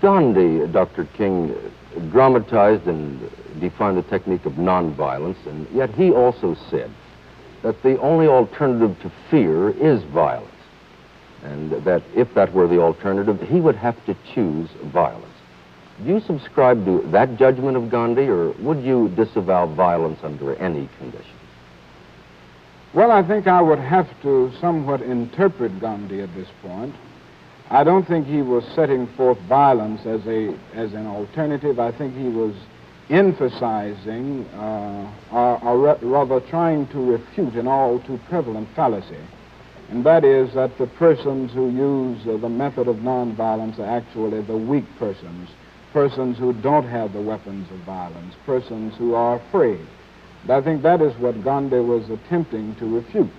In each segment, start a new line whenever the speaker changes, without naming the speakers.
Gandhi, Dr. King, dramatized and defined the technique of nonviolence, and yet he also said that the only alternative to fear is violence, and that if that were the alternative, he would have to choose violence. Do you subscribe to that judgment of Gandhi, or would you disavow violence under any conditions?
Well, I think I would have to somewhat interpret Gandhi at this point. I don't think he was setting forth violence as an alternative. I think he was emphasizing, or rather trying to refute an all too prevalent fallacy, and that is that the persons who use the method of nonviolence are actually the weak persons who don't have the weapons of violence, persons who are afraid. And I think that is what Gandhi was attempting to refute.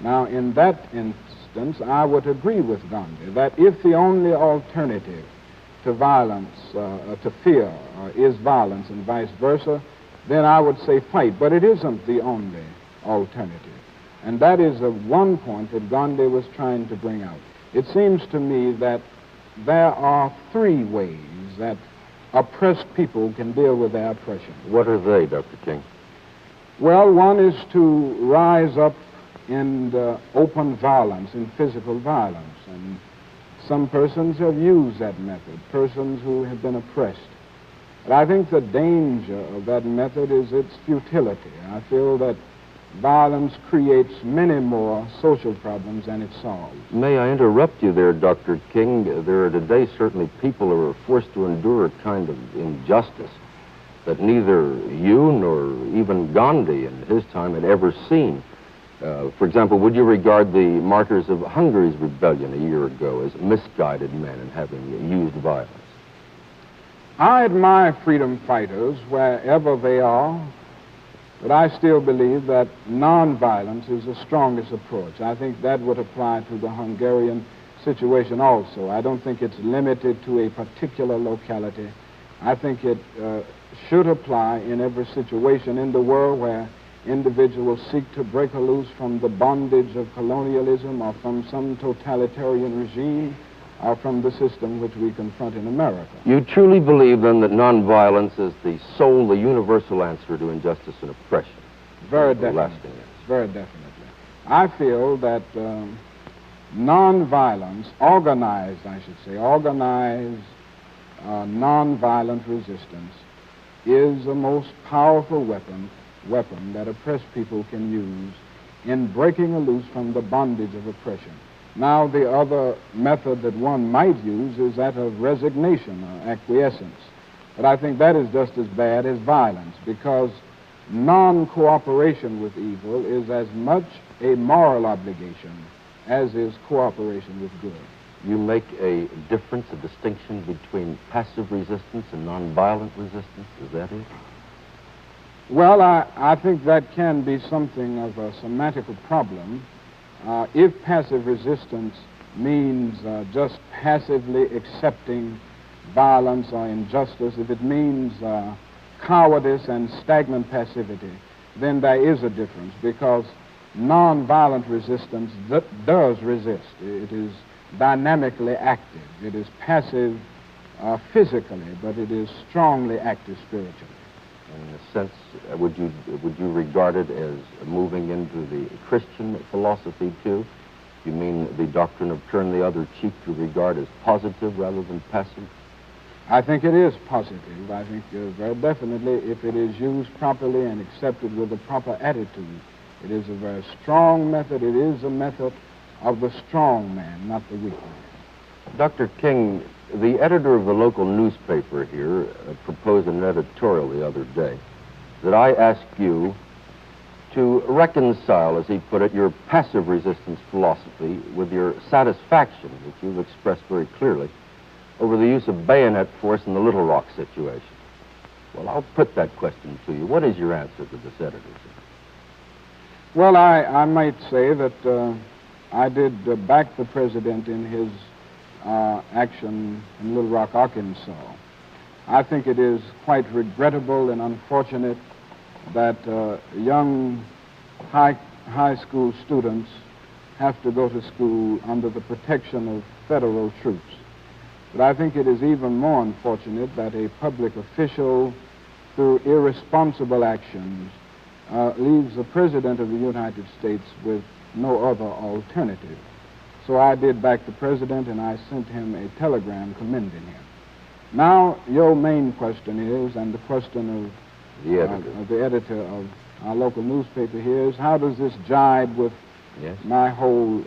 Now, in that instance, I would agree with Gandhi that if the only alternative to violence, to fear, is violence and vice versa, then I would say fight. But it isn't the only alternative. And that is one point that Gandhi was trying to bring out. It seems to me that there are three ways that oppressed people can deal with their oppression.
What are they, Dr. King?
Well, one is to rise up in open violence, in physical violence. And some persons have used that method, persons who have been oppressed. But I think the danger of that method is its futility. I feel that violence creates many more social problems than it solves.
May I interrupt you there, Dr. King? There are today certainly people who are forced to endure a kind of injustice that neither you nor even Gandhi in his time had ever seen. For example, would you regard the martyrs of Hungary's rebellion a year ago as misguided men and having used violence?
I admire freedom fighters wherever they are, but I still believe that nonviolence is the strongest approach. I think that would apply to the Hungarian situation also. I don't think it's limited to a particular locality. I think it should apply in every situation in the world where individuals seek to break loose from the bondage of colonialism or from some totalitarian regime or from the system which we confront in America.
You truly believe, then, that nonviolence is the sole, the universal answer to injustice and oppression?
Very definitely. Very definitely. I feel that nonviolence, organized nonviolent resistance is the most powerful weapon that oppressed people can use in breaking loose from the bondage of oppression. Now, the other method that one might use is that of resignation or acquiescence. But I think that is just as bad as violence, because non-cooperation with evil is as much a moral obligation as is cooperation with good.
You make a difference, a distinction between passive resistance and nonviolent resistance, is that it?
Well, I think that can be something of a semantical problem. If passive resistance means just passively accepting violence or injustice, if it means cowardice and stagnant passivity, then there is a difference, because nonviolent resistance does resist. It is dynamically active. It is passive physically, but it is strongly active spiritually.
In a sense, would you regard it as moving into the Christian philosophy, too? You mean the doctrine of turn the other cheek to regard as positive rather than passive?
I think it is positive. I think very definitely, if it is used properly and accepted with the proper attitude, it is a very strong method. It is a method of the strong man, not the weak man.
Dr. King, the editor of the local newspaper here proposed an editorial the other day that I ask you to reconcile, as he put it, your passive resistance philosophy with your satisfaction, which you've expressed very clearly, over the use of bayonet force in the Little Rock situation. Well, I'll put that question to you. What is your answer to this editor?
Well, I might say that I did back the president in his action in Little Rock, Arkansas. I think it is quite regrettable and unfortunate that young high school students have to go to school under the protection of federal troops. But I think it is even more unfortunate that a public official, through irresponsible actions, leaves the President of the United States with no other alternative. So I did back the President, and I sent him a telegram commending him. Now, your main question is, and the question of the editor of our local newspaper here is, how does this jibe with my whole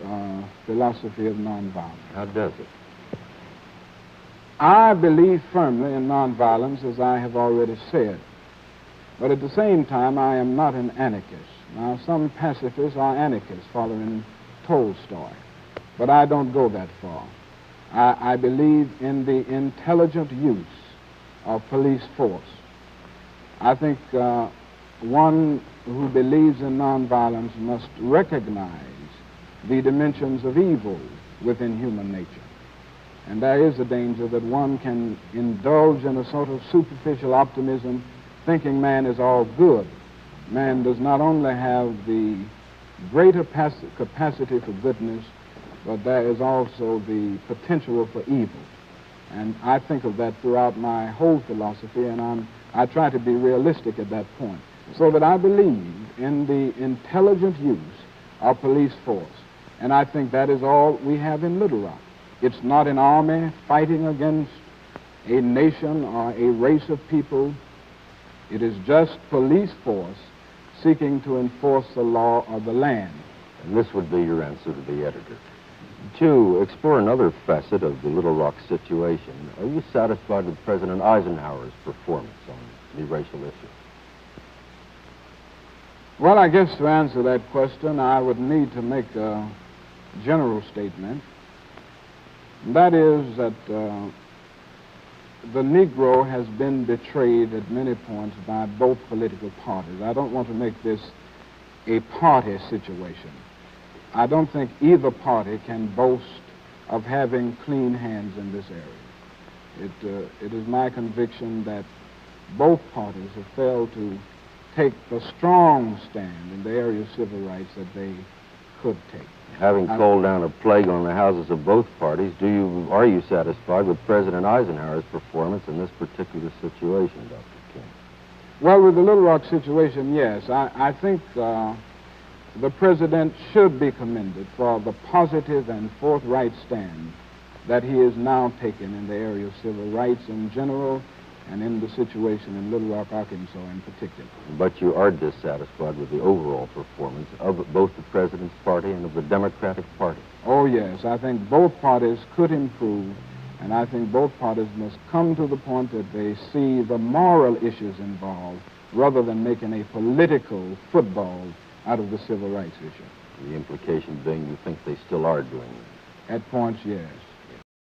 philosophy of nonviolence?
How does it?
I believe firmly in nonviolence, as I have already said. But at the same time, I am not an anarchist. Now, some pacifists are anarchists following Tolstoy, but I don't go that far. I believe in the intelligent use of police force. I think one who believes in nonviolence must recognize the dimensions of evil within human nature. And there is a danger that one can indulge in a sort of superficial optimism, thinking man is all good. Man does not only have the greater capacity for goodness, but there is also the potential for evil. And I think of that throughout my whole philosophy, and I try to be realistic at that point. So that I believe in the intelligent use of police force. And I think that is all we have in Little Rock. It's not an army fighting against a nation or a race of people. It is just police force seeking to enforce the law of the land.
And this would be your answer to the editor. To explore another facet of the Little Rock situation, are you satisfied with President Eisenhower's performance on the racial issue?
Well, I guess to answer that question, I would need to make a general statement. That is that the Negro has been betrayed at many points by both political parties. I don't want to make this a party situation. I don't think either party can boast of having clean hands in this area. It is my conviction that both parties have failed to take the strong stand in the area of civil rights that they could take.
Having called down a plague on the houses of both parties, are you satisfied with President Eisenhower's performance in this particular situation, Dr. King?
Well, with the Little Rock situation, yes. I think the President should be commended for the positive and forthright stand that he is now taking in the area of civil rights in general and in the situation in Little Rock, Arkansas in particular.
But you are dissatisfied with the overall performance of both the President's party and of the Democratic Party?
Oh, yes. I think both parties could improve, and I think both parties must come to the point that they see the moral issues involved rather than making a political football out of the civil rights issue.
The implication being you think they still are doing that?
At points, yes.